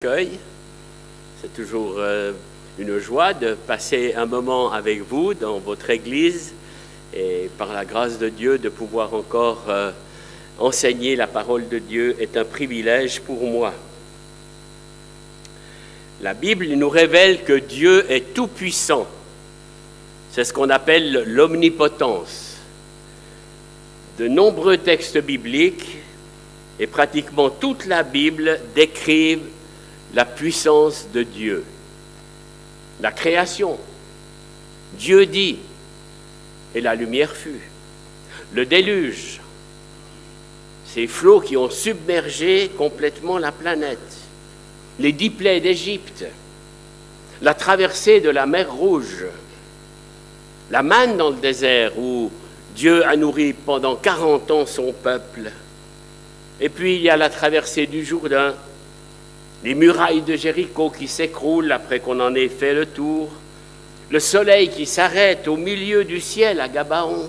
accueil. C'est toujours une joie de passer un moment avec vous dans votre église et par la grâce de Dieu de pouvoir encore enseigner la parole de Dieu est un privilège pour moi. La Bible nous révèle que Dieu est tout-puissant. C'est ce qu'on appelle l'omnipotence. De nombreux textes bibliques et pratiquement toute la Bible décrivent la puissance de Dieu. La création. Dieu dit, et la lumière fut. Le déluge. Ces flots qui ont submergé complètement la planète. Les 10 plaies d'Égypte. La traversée de la mer Rouge. La manne dans le désert où Dieu a nourri pendant 40 ans son peuple. Et puis il y a la traversée du Jourdain. Les murailles de Jéricho qui s'écroulent après qu'on en ait fait le tour, le soleil qui s'arrête au milieu du ciel à Gabaon,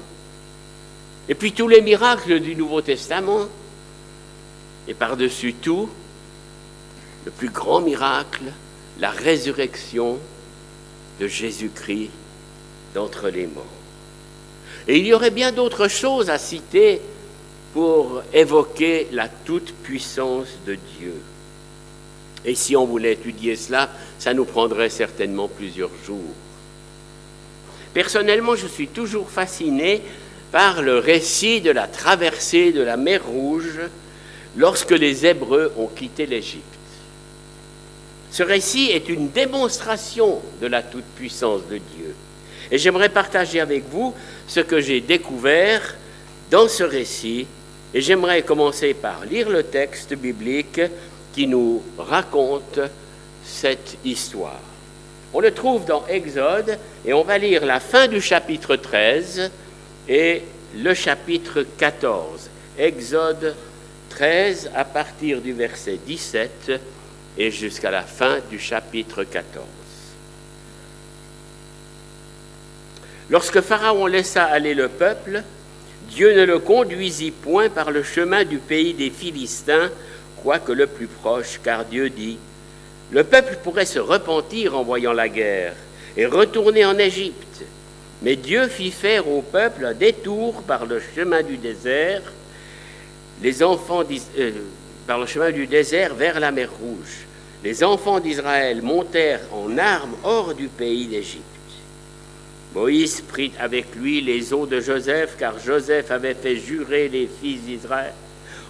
et puis tous les miracles du Nouveau Testament, et par-dessus tout, le plus grand miracle, la résurrection de Jésus-Christ d'entre les morts. Et il y aurait bien d'autres choses à citer pour évoquer la toute-puissance de Dieu. Et si on voulait étudier cela, ça nous prendrait certainement plusieurs jours. Personnellement, je suis toujours fasciné par le récit de la traversée de la mer Rouge lorsque les Hébreux ont quitté l'Égypte. Ce récit est une démonstration de la toute-puissance de Dieu. Et j'aimerais partager avec vous ce que j'ai découvert dans ce récit. Et j'aimerais commencer par lire le texte biblique qui nous raconte cette histoire. On le trouve dans Exode et on va lire la fin du chapitre 13 et le chapitre 14. Exode 13 à partir du verset 17 et jusqu'à la fin du chapitre 14. Lorsque Pharaon laissa aller le peuple, Dieu ne le conduisit point par le chemin du pays des Philistins, quoique le plus proche, car Dieu dit, « Le peuple pourrait se repentir en voyant la guerre et retourner en Égypte. » Mais Dieu fit faire au peuple un détour par le chemin du désert, par le chemin du désert vers la mer Rouge. Les enfants d'Israël montèrent en armes hors du pays d'Égypte. Moïse prit avec lui les os de Joseph, car Joseph avait fait jurer les fils d'Israël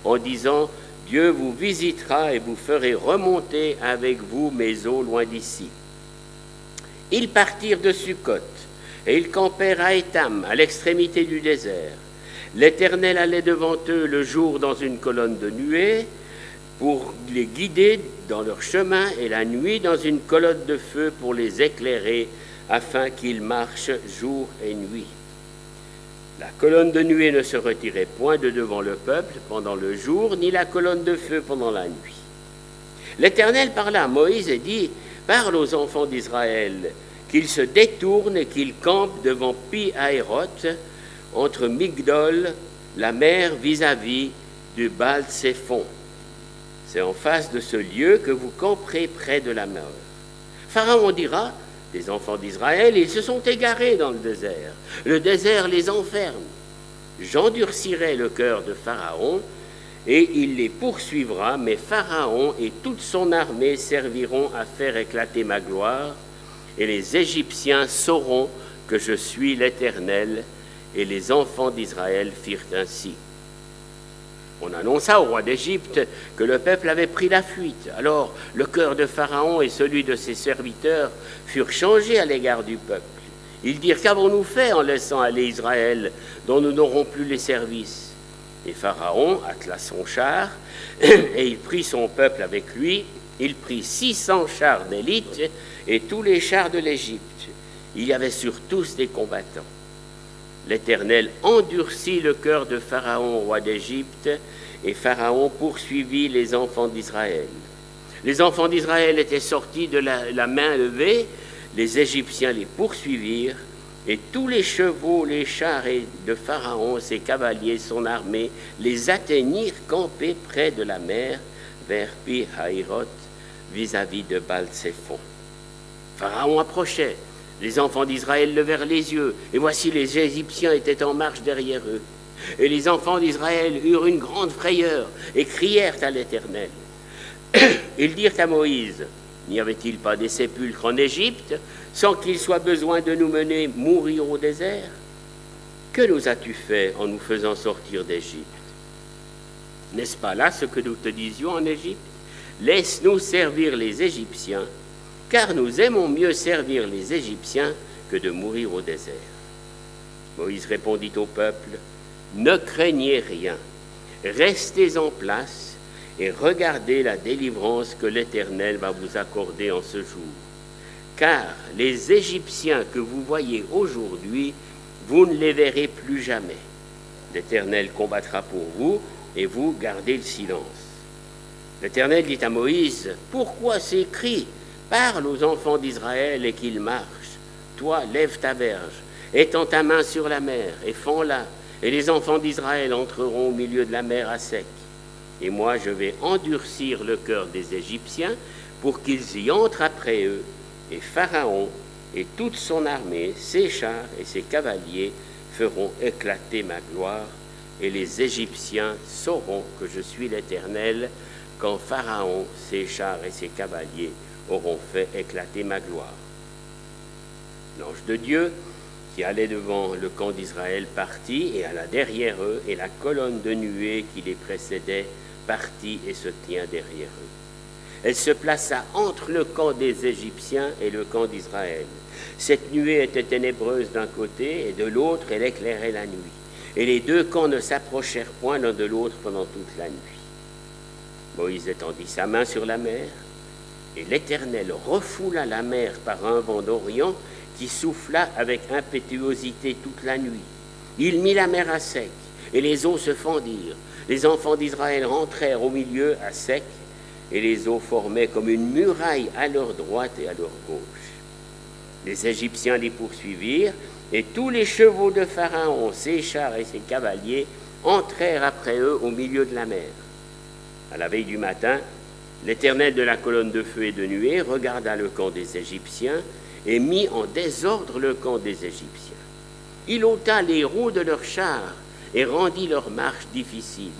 en disant, « Dieu vous visitera et vous ferez remonter avec vous mes eaux loin d'ici. » Ils partirent de Sukkot et ils campèrent à Étam, à l'extrémité du désert. L'Éternel allait devant eux le jour dans une colonne de nuée pour les guider dans leur chemin et la nuit dans une colonne de feu pour les éclairer afin qu'ils marchent jour et nuit. La colonne de nuée ne se retirait point de devant le peuple pendant le jour, ni la colonne de feu pendant la nuit. L'Éternel parla à Moïse et dit, « Parle aux enfants d'Israël, qu'ils se détournent et qu'ils campent devant Pi-Hahiroth, entre Migdol, la mer vis-à-vis du Baal-Tséphon. C'est en face de ce lieu que vous camperez près de la mer. Pharaon dira, des enfants d'Israël, ils se sont égarés dans le désert. Le désert les enferme. J'endurcirai le cœur de Pharaon et il les poursuivra, mais Pharaon et toute son armée serviront à faire éclater ma gloire et les Égyptiens sauront que je suis l'Éternel. » Et les enfants d'Israël firent ainsi. On annonça au roi d'Égypte que le peuple avait pris la fuite. Alors le cœur de Pharaon et celui de ses serviteurs furent changés à l'égard du peuple. Ils dirent, « Qu'avons-nous fait en laissant aller Israël, dont nous n'aurons plus les services ?» Et Pharaon attela son char, et il prit son peuple avec lui. Il prit 600 chars d'élite et tous les chars de l'Égypte. Il y avait sur tous des combattants. L'Éternel endurcit le cœur de Pharaon, roi d'Égypte, et Pharaon poursuivit les enfants d'Israël. Les enfants d'Israël étaient sortis de la main levée, les Égyptiens les poursuivirent, et tous les chevaux, les chars de Pharaon, ses cavaliers, son armée, les atteignirent campés près de la mer, vers Pi-Hahiroth, vis-à-vis de Baal-Tséphon. Pharaon approchait, les enfants d'Israël levèrent les yeux, et voici les Égyptiens étaient en marche derrière eux. Et les enfants d'Israël eurent une grande frayeur et crièrent à l'Éternel. Ils dirent à Moïse, n'y avait-il pas des sépulcres en Égypte, sans qu'il soit besoin de nous mener mourir au désert? Que nous as-tu fait en nous faisant sortir d'Égypte? N'est-ce pas là ce que nous te disions en Égypte? Laisse-nous servir les Égyptiens, car nous aimons mieux servir les Égyptiens que de mourir au désert. Moïse répondit au peuple, ne craignez rien, restez en place et regardez la délivrance que l'Éternel va vous accorder en ce jour. Car les Égyptiens que vous voyez aujourd'hui, vous ne les verrez plus jamais. L'Éternel combattra pour vous et vous gardez le silence. L'Éternel dit à Moïse, pourquoi ces cris? Parle aux enfants d'Israël et qu'ils marchent. Toi, lève ta verge, étends ta main sur la mer et fends-la, et les enfants d'Israël entreront au milieu de la mer à sec. Et moi, je vais endurcir le cœur des Égyptiens pour qu'ils y entrent après eux, et Pharaon et toute son armée, ses chars et ses cavaliers feront éclater ma gloire, et les Égyptiens sauront que je suis l'Éternel, quand Pharaon, ses chars et ses cavaliers auront fait éclater ma gloire. L'ange de Dieu, qui allait devant le camp d'Israël, partit et alla derrière eux, et la colonne de nuée qui les précédait partit et se tient derrière eux. Elle se plaça entre le camp des Égyptiens et le camp d'Israël. Cette nuée était ténébreuse d'un côté, et de l'autre, elle éclairait la nuit. Et les deux camps ne s'approchèrent point l'un de l'autre pendant toute la nuit. Moïse étendit sa main sur la mer, et l'Éternel refoula la mer par un vent d'Orient qui souffla avec impétuosité toute la nuit. Il mit la mer à sec, et les eaux se fendirent. Les enfants d'Israël rentrèrent au milieu à sec, et les eaux formaient comme une muraille à leur droite et à leur gauche. Les Égyptiens les poursuivirent, et tous les chevaux de Pharaon, ses chars et ses cavaliers, entrèrent après eux au milieu de la mer. À la veille du matin, l'Éternel de la colonne de feu et de nuée regarda le camp des Égyptiens et mit en désordre le camp des Égyptiens. Il ôta les roues de leurs chars et rendit leur marche difficile.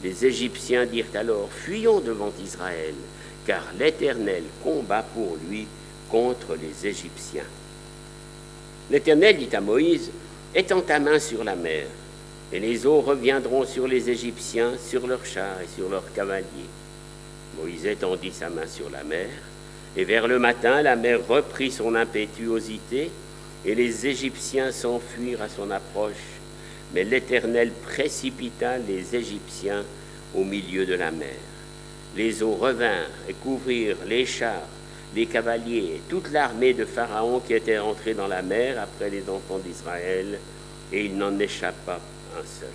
Les Égyptiens dirent alors, fuyons devant Israël, car l'Éternel combat pour lui contre les Égyptiens. L'Éternel dit à Moïse, étends ta main sur la mer, et les eaux reviendront sur les Égyptiens, sur leurs chars et sur leurs cavaliers. Moïse étendit sa main sur la mer, et vers le matin, la mer reprit son impétuosité, et les Égyptiens s'enfuirent à son approche. Mais l'Éternel précipita les Égyptiens au milieu de la mer. Les eaux revinrent et couvrirent les chars, les cavaliers et toute l'armée de Pharaon qui était entrée dans la mer après les enfants d'Israël, et il n'en échappa un seul.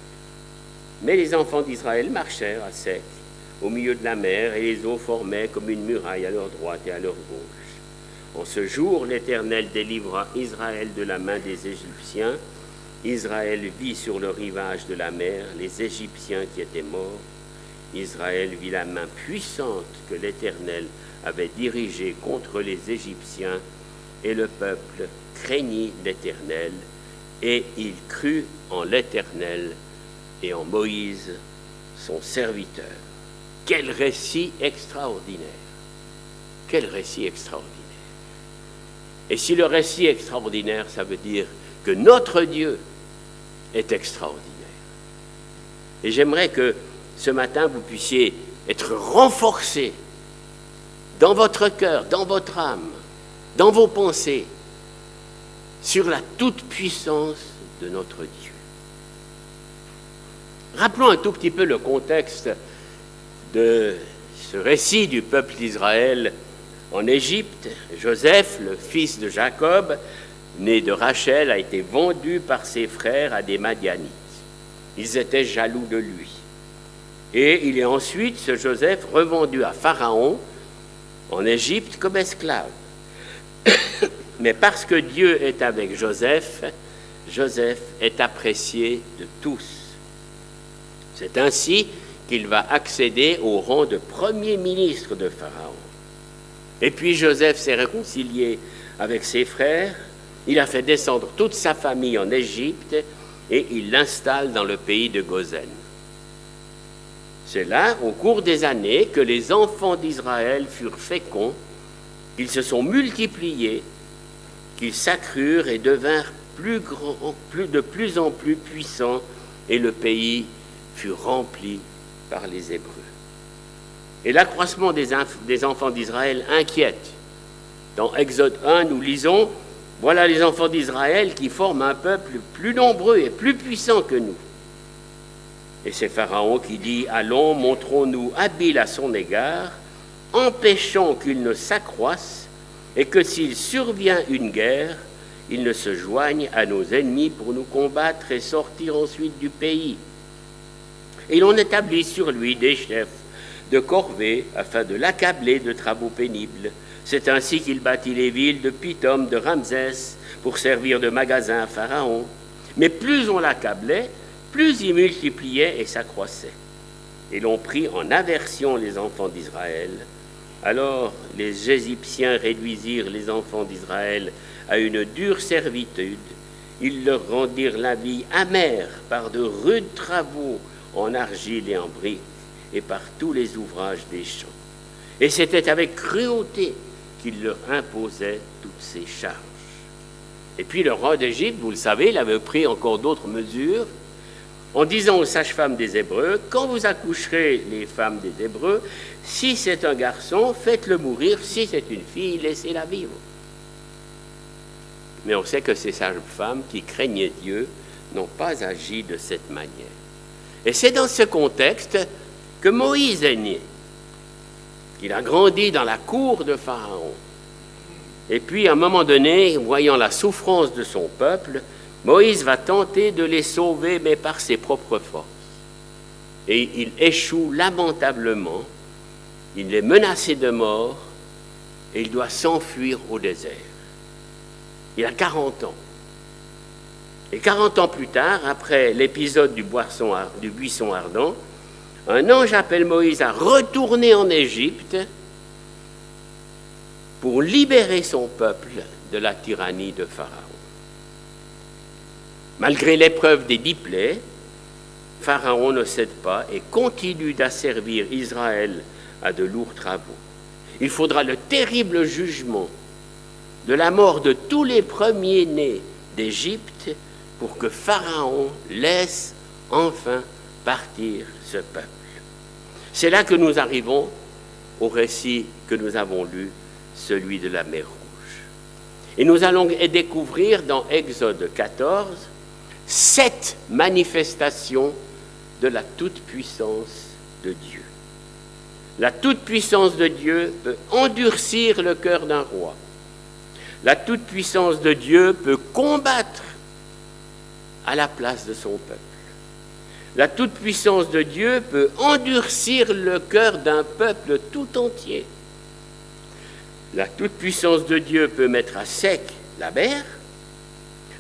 Mais les enfants d'Israël marchèrent à sec au milieu de la mer, et les eaux formaient comme une muraille à leur droite et à leur gauche. En ce jour, l'Éternel délivra Israël de la main des Égyptiens. Israël vit sur le rivage de la mer les Égyptiens qui étaient morts. Israël vit la main puissante que l'Éternel avait dirigée contre les Égyptiens, et le peuple craignit l'Éternel, et il crut en l'Éternel et en Moïse, son serviteur. Quel récit extraordinaire! Quel récit extraordinaire! Et si le récit extraordinaire, ça veut dire que notre Dieu est extraordinaire. Et j'aimerais que ce matin, vous puissiez être renforcés dans votre cœur, dans votre âme, dans vos pensées, sur la toute-puissance de notre Dieu. Rappelons un tout petit peu le contexte de ce récit du peuple d'Israël en Égypte. Joseph, le fils de Jacob, né de Rachel, a été vendu par ses frères à des Madianites. Ils étaient jaloux de lui. Et il est ensuite, ce Joseph, revendu à Pharaon en Égypte comme esclave. Mais parce que Dieu est avec Joseph, Joseph est apprécié de tous. C'est ainsi qu'il va accéder au rang de premier ministre de Pharaon. Et puis Joseph s'est réconcilié avec ses frères, il a fait descendre toute sa famille en Égypte et il l'installe dans le pays de Goshen. C'est là, au cours des années, que les enfants d'Israël furent féconds, qu'ils se sont multipliés, qu'ils s'accrurent et devinrent de plus en plus puissants, et le pays fut rempli par les Hébreux. Et l'accroissement des enfants d'Israël inquiète. Dans Exode 1, nous lisons « Voilà les enfants d'Israël qui forment un peuple plus nombreux et plus puissant que nous. » Et c'est Pharaon qui dit « Allons, montrons-nous habiles à son égard, empêchons qu'il ne s'accroisse, et que s'il survient une guerre, il ne se joigne à nos ennemis pour nous combattre et sortir ensuite du pays. » Et l'on établit sur lui des chefs de corvée afin de l'accabler de travaux pénibles. C'est ainsi qu'il bâtit les villes de Pithom, de Ramsès, pour servir de magasin à Pharaon. Mais plus on l'accablait, plus il multipliait et s'accroissait. Et l'on prit en aversion les enfants d'Israël. Alors les Égyptiens réduisirent les enfants d'Israël à une dure servitude. Ils leur rendirent la vie amère par de rudes travaux en argile et en briques, et par tous les ouvrages des champs. Et c'était avec cruauté qu'il leur imposait toutes ces charges. Et puis le roi d'Égypte, vous le savez, il avait pris encore d'autres mesures, en disant aux sages-femmes des Hébreux, quand vous accoucherez les femmes des Hébreux, si c'est un garçon, faites-le mourir, si c'est une fille, laissez-la vivre. Mais on sait que ces sages-femmes qui craignaient Dieu n'ont pas agi de cette manière. Et c'est dans ce contexte que Moïse est né. Il a grandi dans la cour de Pharaon. Et puis, à un moment donné, voyant la souffrance de son peuple, Moïse va tenter de les sauver, mais par ses propres forces. Et il échoue lamentablement, il est menacé de mort, et il doit s'enfuir au désert. Il a 40 ans. Et 40 ans plus tard, après l'épisode du buisson ardent, un ange appelle Moïse à retourner en Égypte pour libérer son peuple de la tyrannie de Pharaon. Malgré l'épreuve des 10 plaies, Pharaon ne cède pas et continue d'asservir Israël à de lourds travaux. Il faudra le terrible jugement de la mort de tous les premiers-nés d'Égypte pour que Pharaon laisse enfin partir ce peuple. C'est là que nous arrivons au récit que nous avons lu, celui de la mer Rouge. Et nous allons découvrir dans Exode 14 7 manifestations de la toute-puissance de Dieu. La toute-puissance de Dieu peut endurcir le cœur d'un roi. La toute-puissance de Dieu peut combattre à la place de son peuple. La toute-puissance de Dieu peut endurcir le cœur d'un peuple tout entier. La toute-puissance de Dieu peut mettre à sec la mer.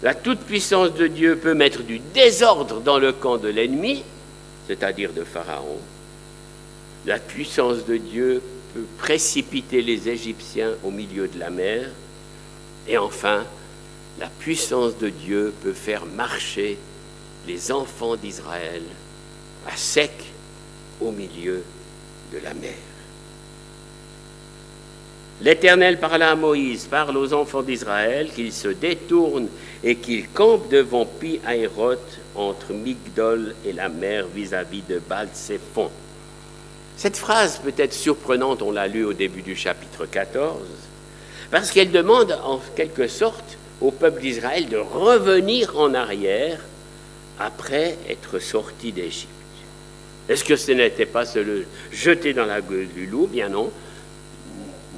La toute-puissance de Dieu peut mettre du désordre dans le camp de l'ennemi, c'est-à-dire de Pharaon. La puissance de Dieu peut précipiter les Égyptiens au milieu de la mer. Et enfin, la puissance de Dieu peut faire marcher les enfants d'Israël à sec au milieu de la mer. L'Éternel parla à Moïse, parle aux enfants d'Israël qu'ils se détournent et qu'ils campent devant Pi-Hahiroth entre Migdol et la mer vis-à-vis de Baal-Séphon. Cette phrase peut être surprenante, on l'a lu au début du chapitre 14, parce qu'elle demande en quelque sorte au peuple d'Israël de revenir en arrière après être sorti d'Égypte. Est-ce que ce n'était pas se le jeter dans la gueule du loup? Bien non.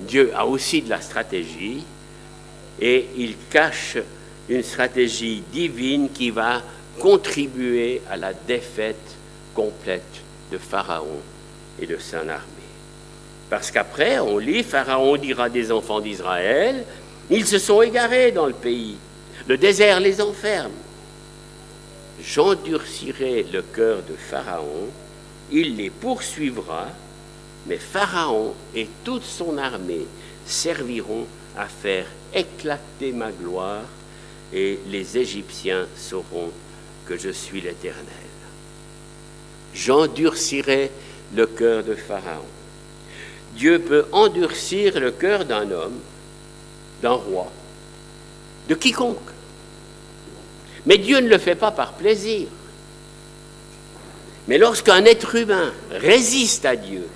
Dieu a aussi de la stratégie et il cache une stratégie divine qui va contribuer à la défaite complète de Pharaon et de son armée. Parce qu'après, on lit, Pharaon dira des enfants d'Israël, ils se sont égarés dans le pays, le désert les enferme. J'endurcirai le cœur de Pharaon, il les poursuivra, mais Pharaon et toute son armée serviront à faire éclater ma gloire, et les Égyptiens sauront que je suis l'Éternel. J'endurcirai le cœur de Pharaon. Dieu peut endurcir le cœur d'un homme, d'un roi, de quiconque. Mais Dieu ne le fait pas par plaisir. Mais lorsqu'un être humain résiste à Dieu,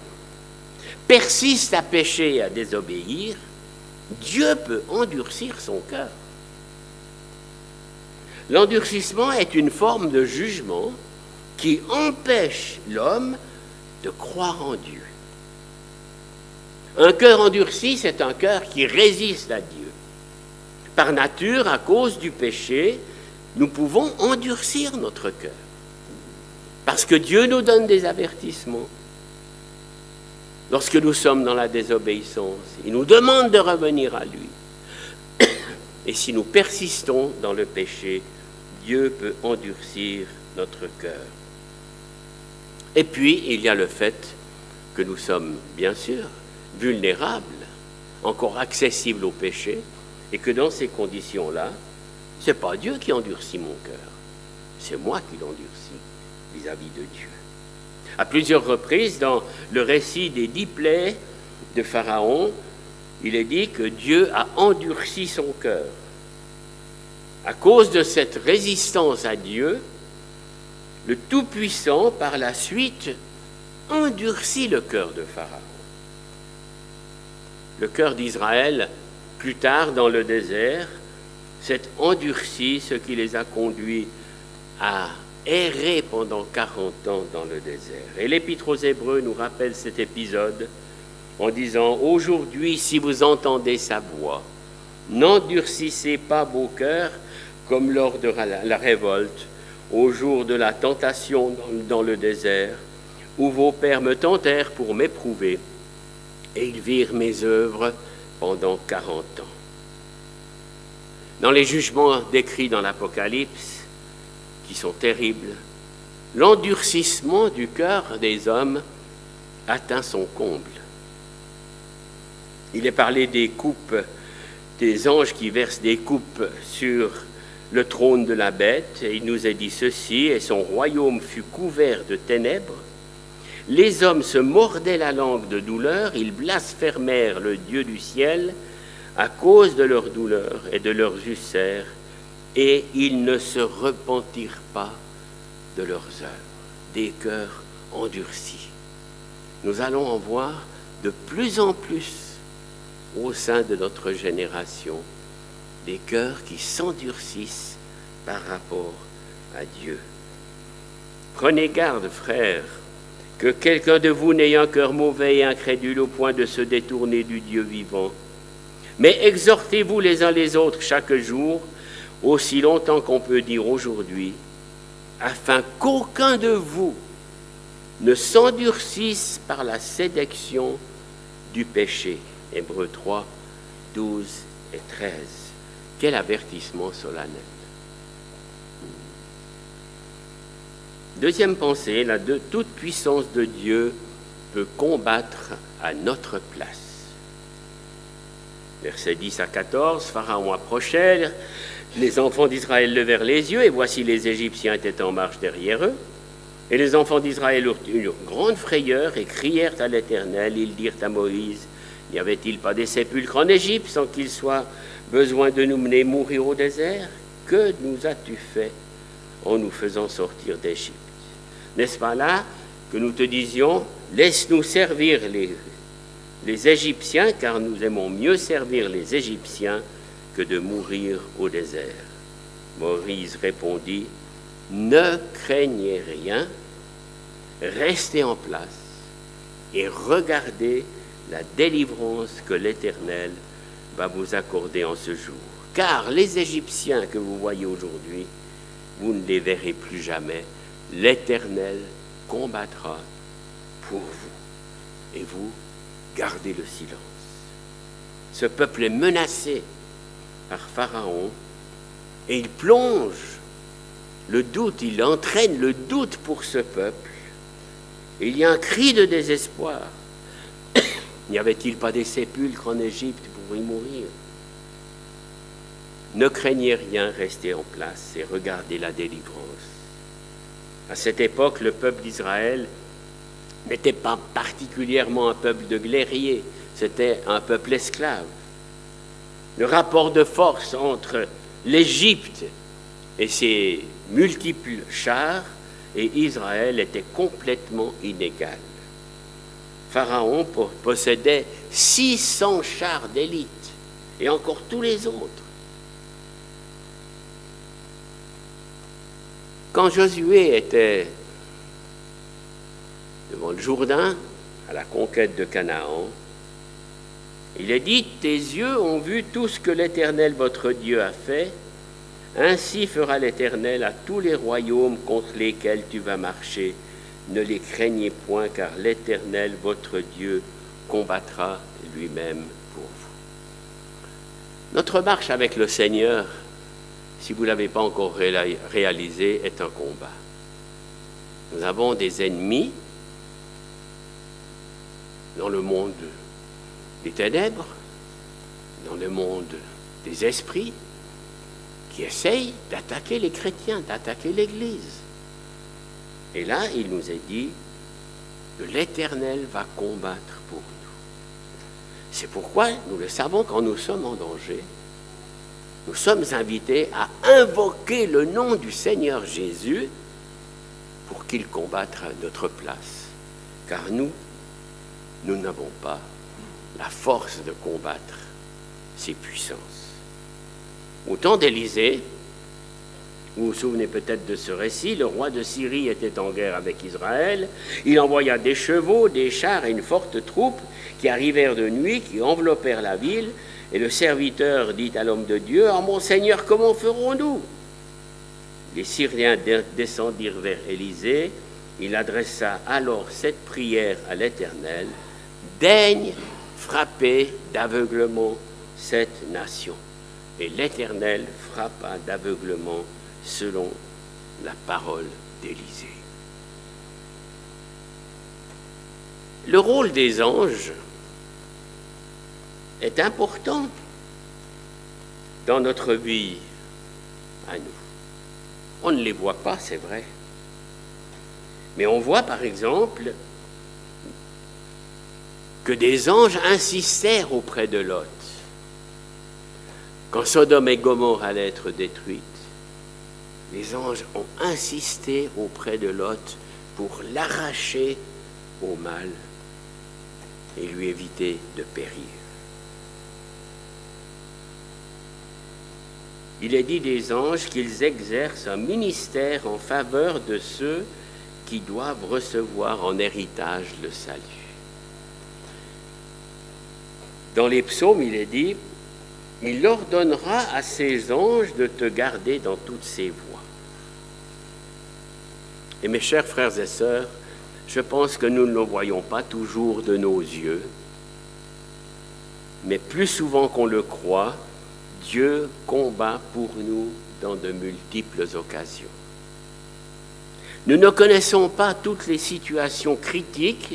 persiste à pécher et à désobéir, Dieu peut endurcir son cœur. L'endurcissement est une forme de jugement qui empêche l'homme de croire en Dieu. Un cœur endurci, c'est un cœur qui résiste à Dieu. Par nature, à cause du péché, nous pouvons endurcir notre cœur. Parce que Dieu nous donne des avertissements. Lorsque nous sommes dans la désobéissance, il nous demande de revenir à lui. Et si nous persistons dans le péché, Dieu peut endurcir notre cœur. Et puis, il y a le fait que nous sommes, bien sûr, vulnérables, encore accessibles au péché, et que dans ces conditions-là, ce n'est pas Dieu qui endurcit mon cœur, c'est moi qui l'endurcis vis-à-vis de Dieu. À plusieurs reprises, dans le récit des 10 plaies de Pharaon, il est dit que Dieu a endurci son cœur. À cause de cette résistance à Dieu, le Tout-Puissant, par la suite, endurcit le cœur de Pharaon. Le cœur d'Israël, plus tard dans le désert, s'est endurci, ce qui les a conduits à errer pendant 40 ans dans le désert. Et l'Épître aux Hébreux nous rappelle cet épisode en disant « Aujourd'hui, si vous entendez sa voix, n'endurcissez pas vos cœurs comme lors de la révolte, au jour de la tentation dans le désert, où vos pères me tentèrent pour m'éprouver, et ils virent mes œuvres pendant 40 ans. » Dans les jugements décrits dans l'Apocalypse, qui sont terribles, l'endurcissement du cœur des hommes atteint son comble. Il est parlé des coupes, des anges qui versent des coupes sur le trône de la bête, et il nous est dit ceci, et son royaume fut couvert de ténèbres. Les hommes se mordaient la langue de douleur, ils blasphémèrent le Dieu du ciel à cause de leur douleur et de leurs ulcères, et ils ne se repentirent pas de leurs œuvres, des cœurs endurcis. Nous allons en voir de plus en plus au sein de notre génération, des cœurs qui s'endurcissent par rapport à Dieu. Prenez garde, frères, que quelqu'un de vous n'ait un cœur mauvais et incrédule au point de se détourner du Dieu vivant. Mais exhortez-vous les uns les autres chaque jour, aussi longtemps qu'on peut dire aujourd'hui, afin qu'aucun de vous ne s'endurcisse par la séduction du péché. Hébreux 3, 12 et 13. Quel avertissement solennel. Deuxième pensée, la toute-puissance de Dieu peut combattre à notre place. Versets 10 à 14, Pharaon approchait, les enfants d'Israël levèrent les yeux, et voici les Égyptiens étaient en marche derrière eux. Et les enfants d'Israël eurent une grande frayeur et crièrent à l'Éternel. Ils dirent à Moïse, n'y avait-il pas des sépulcres en Égypte sans qu'il soit besoin de nous mener mourir au désert? Que nous as-tu fait en nous faisant sortir d'Égypte? N'est-ce pas là que nous te disions, laisse-nous servir les Égyptiens, car nous aimons mieux servir les Égyptiens que de mourir au désert. Moïse répondit, ne craignez rien, restez en place et regardez la délivrance que l'Éternel va vous accorder en ce jour. Car les Égyptiens que vous voyez aujourd'hui, vous ne les verrez plus jamais. L'Éternel combattra pour vous. Et vous, gardez le silence. Ce peuple est menacé par Pharaon et il plonge le doute, il entraîne le doute pour ce peuple. Il y a un cri de désespoir. N'y avait-il pas des sépulcres en Égypte pour y mourir? Ne craignez rien, restez en place et regardez la délivrance. À cette époque, le peuple d'Israël n'était pas particulièrement un peuple de guerriers, c'était un peuple esclave. Le rapport de force entre l'Égypte et ses multiples chars et Israël était complètement inégal. Pharaon possédait 600 chars d'élite et encore tous les autres. Quand Josué était devant le Jourdain, à la conquête de Canaan, il est dit, « Tes yeux ont vu tout ce que l'Éternel votre Dieu a fait, ainsi fera l'Éternel à tous les royaumes contre lesquels tu vas marcher. Ne les craignez point, car l'Éternel votre Dieu combattra lui-même pour vous. » Notre marche avec le Seigneur, si vous ne l'avez pas encore réalisé, est un combat. Nous avons des ennemis dans le monde des ténèbres, dans le monde des esprits, qui essayent d'attaquer les chrétiens, d'attaquer l'Église. Et là, il nous est dit que l'Éternel va combattre pour nous. C'est pourquoi, nous le savons, quand nous sommes en danger, nous sommes invités à invoquer le nom du Seigneur Jésus pour qu'il combatte à notre place. Car nous n'avons pas la force de combattre ces puissances. Au temps d'Élisée, vous vous souvenez peut-être de ce récit, le roi de Syrie était en guerre avec Israël, il envoya des chevaux, des chars et une forte troupe qui arrivèrent de nuit, qui enveloppèrent la ville, et le serviteur dit à l'homme de Dieu, « Ah, mon Seigneur, comment ferons-nous » Les Syriens descendirent vers Élisée, il adressa alors cette prière à l'Éternel, « Daigne frapper d'aveuglement cette nation. » Et l'Éternel frappa d'aveuglement selon la parole d'Élisée. Le rôle des anges est important dans notre vie à nous. On ne les voit pas, c'est vrai. Mais on voit par exemple que des anges insistèrent auprès de Lot. Quand Sodome et Gomorrhe allaient être détruites, les anges ont insisté auprès de Lot pour l'arracher au mal et lui éviter de périr. Il est dit des anges qu'ils exercent un ministère en faveur de ceux qui doivent recevoir en héritage le salut. Dans les psaumes, il est dit « Il ordonnera à ses anges de te garder dans toutes ses voies. » Et mes chers frères et sœurs, je pense que nous ne le voyons pas toujours de nos yeux, mais plus souvent qu'on le croit, Dieu combat pour nous dans de multiples occasions. Nous ne connaissons pas toutes les situations critiques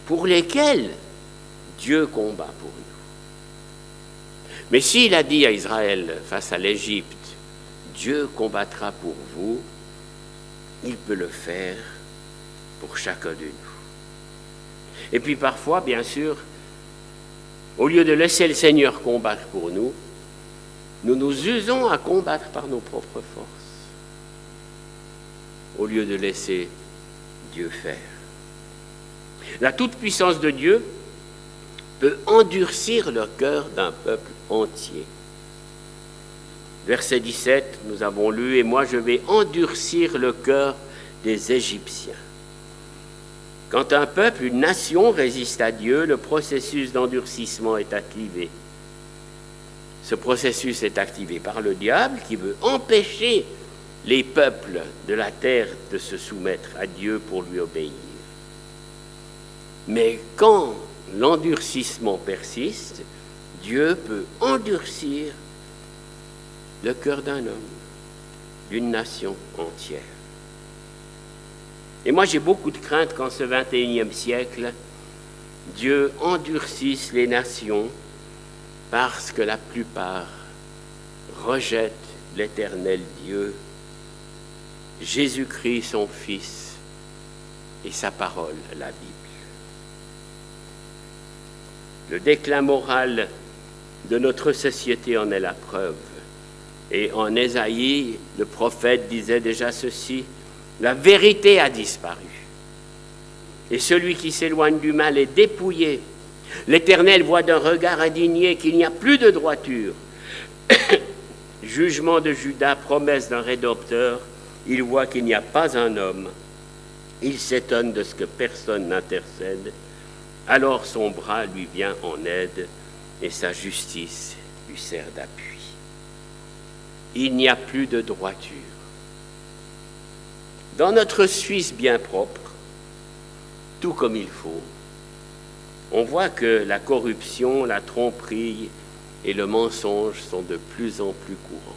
pour lesquelles Dieu combat pour nous. Mais s'il a dit à Israël face à l'Égypte, Dieu combattra pour vous, il peut le faire pour chacun de nous. Et puis parfois, bien sûr, au lieu de laisser le Seigneur combattre pour nous, nous nous usons à combattre par nos propres forces, au lieu de laisser Dieu faire. La toute-puissance de Dieu peut endurcir le cœur d'un peuple entier. Verset 17, nous avons lu, « Et moi je vais endurcir le cœur des Égyptiens. » Quand un peuple, une nation résiste à Dieu, le processus d'endurcissement est activé. Ce processus est activé par le diable qui veut empêcher les peuples de la terre de se soumettre à Dieu pour lui obéir. Mais quand l'endurcissement persiste, Dieu peut endurcir le cœur d'un homme, d'une nation entière. Et moi, j'ai beaucoup de crainte qu'en ce 21e siècle, Dieu endurcisse les nations parce que la plupart rejettent l'Éternel Dieu, Jésus-Christ son Fils et sa parole, la Bible. Le déclin moral de notre société en est la preuve. Et en Ésaïe, le prophète disait déjà ceci: la vérité a disparu. Et celui qui s'éloigne du mal est dépouillé. L'Éternel voit d'un regard indigné qu'il n'y a plus de droiture. Jugement de Juda, promesse d'un Rédempteur, il voit qu'il n'y a pas un homme. Il s'étonne de ce que personne n'intercède. Alors son bras lui vient en aide et sa justice lui sert d'appui. Il n'y a plus de droiture. Dans notre Suisse bien propre, tout comme il faut, on voit que la corruption, la tromperie et le mensonge sont de plus en plus courants.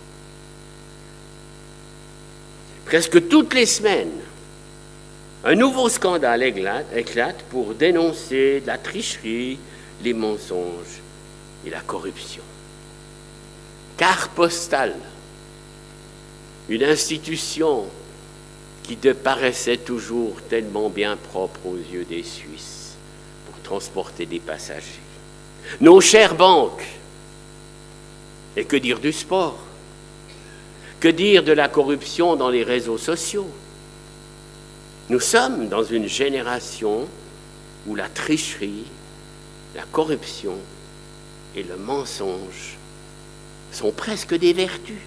Presque toutes les semaines, un nouveau scandale éclate pour dénoncer la tricherie, les mensonges et la corruption. Carte postale, une institution qui paraissait toujours tellement bien propre aux yeux des Suisses pour transporter des passagers. Nos chères banques, et que dire du sport? Que dire de la corruption dans les réseaux sociaux? Nous sommes dans une génération où la tricherie, la corruption et le mensonge sont presque des vertus.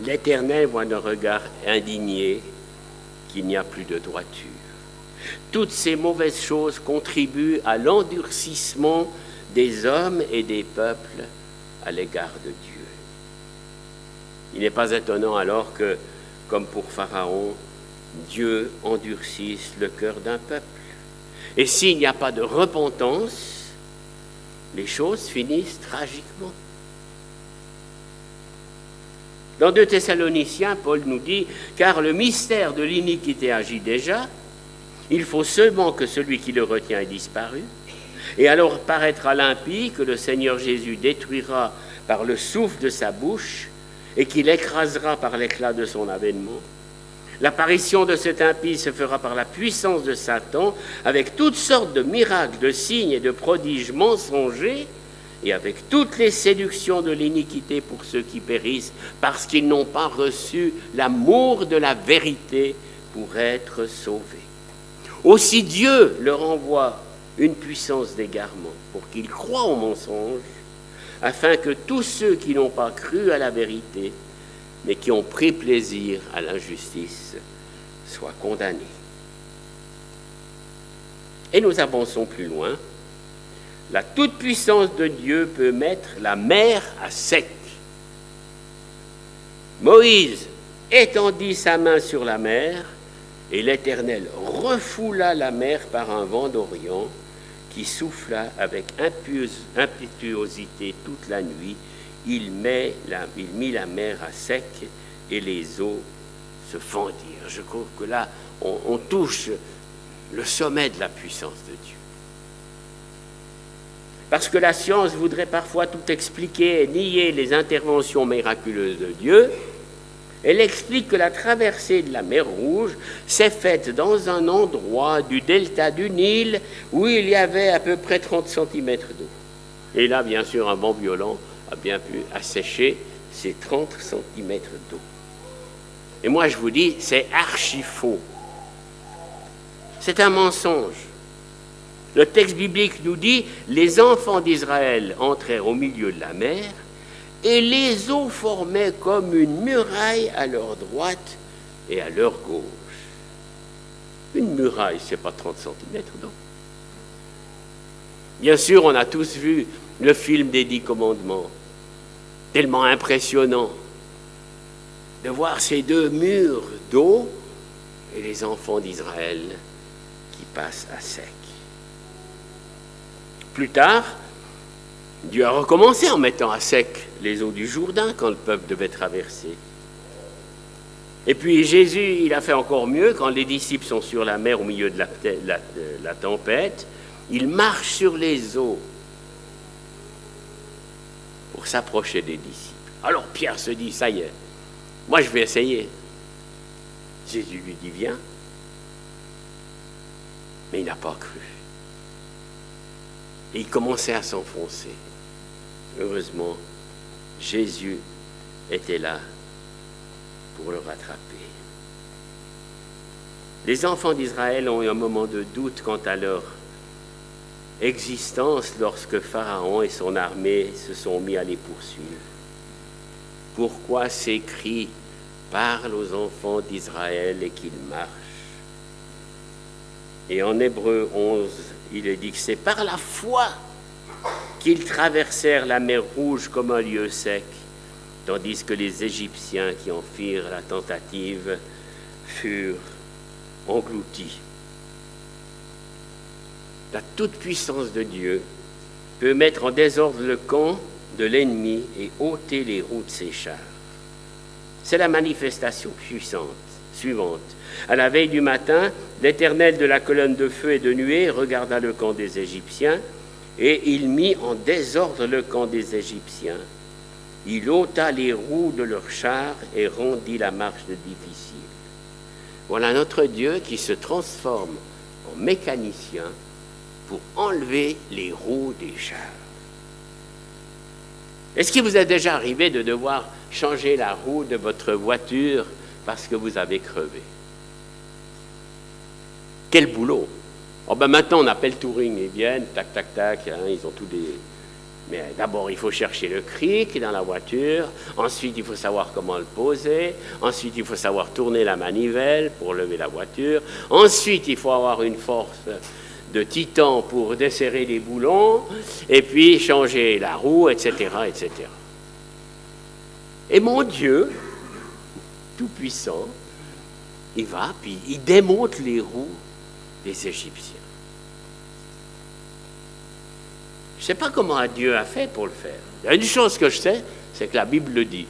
L'Éternel voit d'un regard indigné qu'il n'y a plus de droiture. Toutes ces mauvaises choses contribuent à l'endurcissement des hommes et des peuples à l'égard de Dieu. Il n'est pas étonnant alors que, comme pour Pharaon, Dieu endurcisse le cœur d'un peuple. Et s'il n'y a pas de repentance, les choses finissent tragiquement. Dans 2 Thessaloniciens, Paul nous dit « Car le mystère de l'iniquité agit déjà, il faut seulement que celui qui le retient ait disparu, et alors paraîtra l'impie que le Seigneur Jésus détruira par le souffle de sa bouche et qu'il écrasera par l'éclat de son avènement. L'apparition de cet impie se fera par la puissance de Satan, avec toutes sortes de miracles, de signes et de prodiges mensongers, et avec toutes les séductions de l'iniquité pour ceux qui périssent, parce qu'ils n'ont pas reçu l'amour de la vérité pour être sauvés. Aussi Dieu leur envoie une puissance d'égarement pour qu'ils croient au mensonge, afin que tous ceux qui n'ont pas cru à la vérité, mais qui ont pris plaisir à l'injustice, soient condamnés. Et nous avançons plus loin. La toute-puissance de Dieu peut mettre la mer à sec. Moïse étendit sa main sur la mer, et l'Éternel refoula la mer par un vent d'Orient qui souffla avec impétuosité toute la nuit. Il mit la mer à sec et les eaux se fendirent. Je trouve que là, on touche le sommet de la puissance de Dieu. Parce que la science voudrait parfois tout expliquer et nier les interventions miraculeuses de Dieu, elle explique que la traversée de la mer Rouge s'est faite dans un endroit du delta du Nil où il y avait à peu près 30 cm d'eau. Et là, bien sûr, un vent violent a bien pu assécher ces 30 cm d'eau. Et moi, je vous dis, c'est archi faux. C'est un mensonge. Le texte biblique nous dit « Les enfants d'Israël entrèrent au milieu de la mer, et les eaux formaient comme une muraille à leur droite et à leur gauche. » Une muraille, ce n'est pas 30 cm d'eau. Bien sûr, on a tous vu le film des 10 commandements. Tellement impressionnant de voir ces deux murs d'eau et les enfants d'Israël qui passent à sec. Plus tard, Dieu a recommencé en mettant à sec les eaux du Jourdain quand le peuple devait traverser. Et puis Jésus, il a fait encore mieux quand les disciples sont sur la mer au milieu de la tempête. Il marche sur les eaux pour s'approcher des disciples. Alors Pierre se dit, ça y est, moi je vais essayer. Jésus lui dit, viens. Mais il n'a pas cru. Et il commençait à s'enfoncer. Heureusement, Jésus était là pour le rattraper. Les enfants d'Israël ont eu un moment de doute quant à leur existence lorsque Pharaon et son armée se sont mis à les poursuivre. Pourquoi ces cris parlent aux enfants d'Israël et qu'ils marchent? Et en Hébreux 11, il est dit que c'est par la foi qu'ils traversèrent la mer Rouge comme un lieu sec, tandis que les Égyptiens qui en firent la tentative furent engloutis. La toute-puissance de Dieu peut mettre en désordre le camp de l'ennemi et ôter les roues de ses chars. C'est la manifestation puissante suivante. À la veille du matin, l'Éternel de la colonne de feu et de nuée regarda le camp des Égyptiens, et il mit en désordre le camp des Égyptiens. Il ôta les roues de leurs chars et rendit la marche difficile. Voilà notre Dieu qui se transforme en mécanicien pour enlever les roues des chars. Est-ce qu'il vous est déjà arrivé de devoir changer la roue de votre voiture parce que vous avez crevé? Quel boulot! Oh ben maintenant on appelle Touring, ils viennent, tac, tac, tac, hein, ils ont tous des... Mais d'abord il faut chercher le cric dans la voiture, ensuite il faut savoir comment le poser, ensuite il faut savoir tourner la manivelle pour lever la voiture, ensuite il faut avoir une force de titan pour desserrer les boulons, et puis changer la roue, etc., etc. Et mon Dieu, tout-puissant, il va, puis il démonte les roues des Égyptiens. Je ne sais pas comment Dieu a fait pour le faire. Il y a une chose que je sais, c'est que la Bible le dit.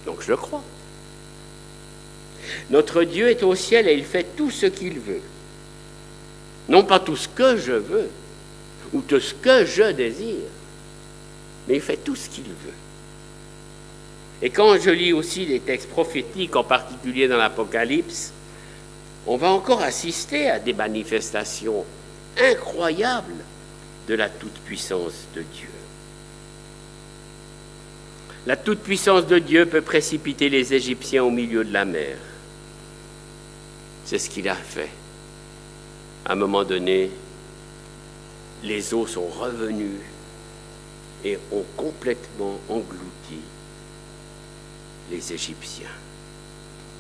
Donc je le crois. Notre Dieu est au ciel et il fait tout ce qu'il veut. Non pas tout ce que je veux, ou tout ce que je désire, mais il fait tout ce qu'il veut. Et quand je lis aussi les textes prophétiques, en particulier dans l'Apocalypse, on va encore assister à des manifestations incroyables de la toute-puissance de Dieu. La toute-puissance de Dieu peut précipiter les Égyptiens au milieu de la mer. C'est ce qu'il a fait. À un moment donné, les eaux sont revenues et ont complètement englouti les Égyptiens.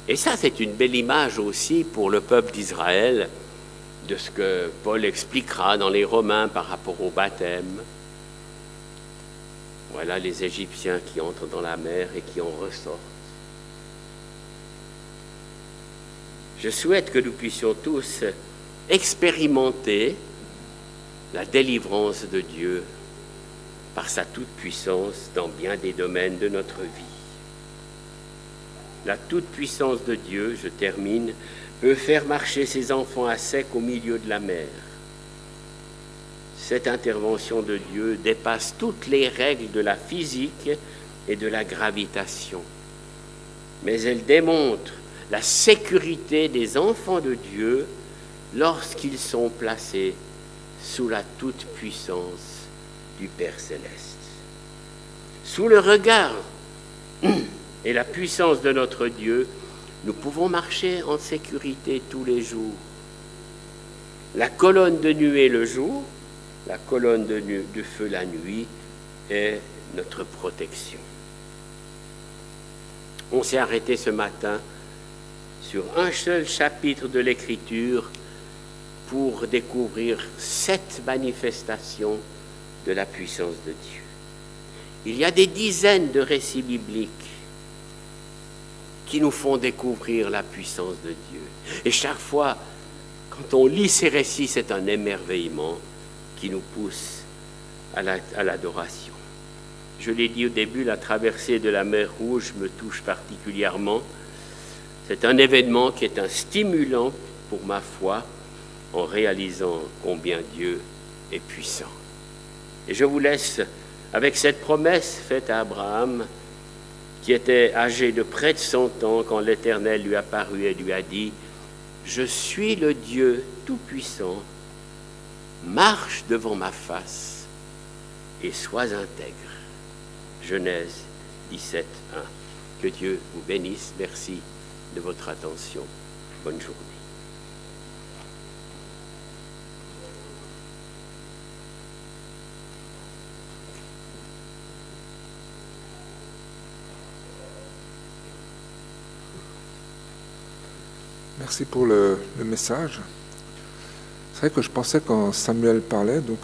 Et ça, c'est une belle image aussi pour le peuple d'Israël, de ce que Paul expliquera dans les Romains par rapport au baptême. Voilà les Égyptiens qui entrent dans la mer et qui en ressortent. Je souhaite que nous puissions tous expérimenter la délivrance de Dieu par sa toute-puissance dans bien des domaines de notre vie. La toute-puissance de Dieu, je termine, peut faire marcher ses enfants à sec au milieu de la mer. Cette intervention de Dieu dépasse toutes les règles de la physique et de la gravitation. Mais elle démontre la sécurité des enfants de Dieu lorsqu'ils sont placés sous la toute-puissance du Père céleste. Sous le regard et la puissance de notre Dieu, nous pouvons marcher en sécurité tous les jours. La colonne de nuée le jour, la colonne de feu la nuit est notre protection. On s'est arrêté ce matin sur un seul chapitre de l'Écriture pour découvrir 7 manifestations de la puissance de Dieu. Il y a des dizaines de récits bibliques qui nous font découvrir la puissance de Dieu. Et chaque fois, quand on lit ces récits, c'est un émerveillement qui nous pousse à l'adoration. Je l'ai dit au début, la traversée de la mer Rouge me touche particulièrement C'est un événement qui est un stimulant pour ma foi en réalisant combien Dieu est puissant. Et je vous laisse avec cette promesse faite à Abraham, qui était âgé de près de 100 ans quand l'Éternel lui apparut et lui a dit « Je suis le Dieu Tout-Puissant, marche devant ma face et sois intègre. » Genèse 17, 1. Que Dieu vous bénisse. Merci de votre attention. Bonne journée. Merci pour le message. C'est vrai que je pensais quand Samuel parlait, donc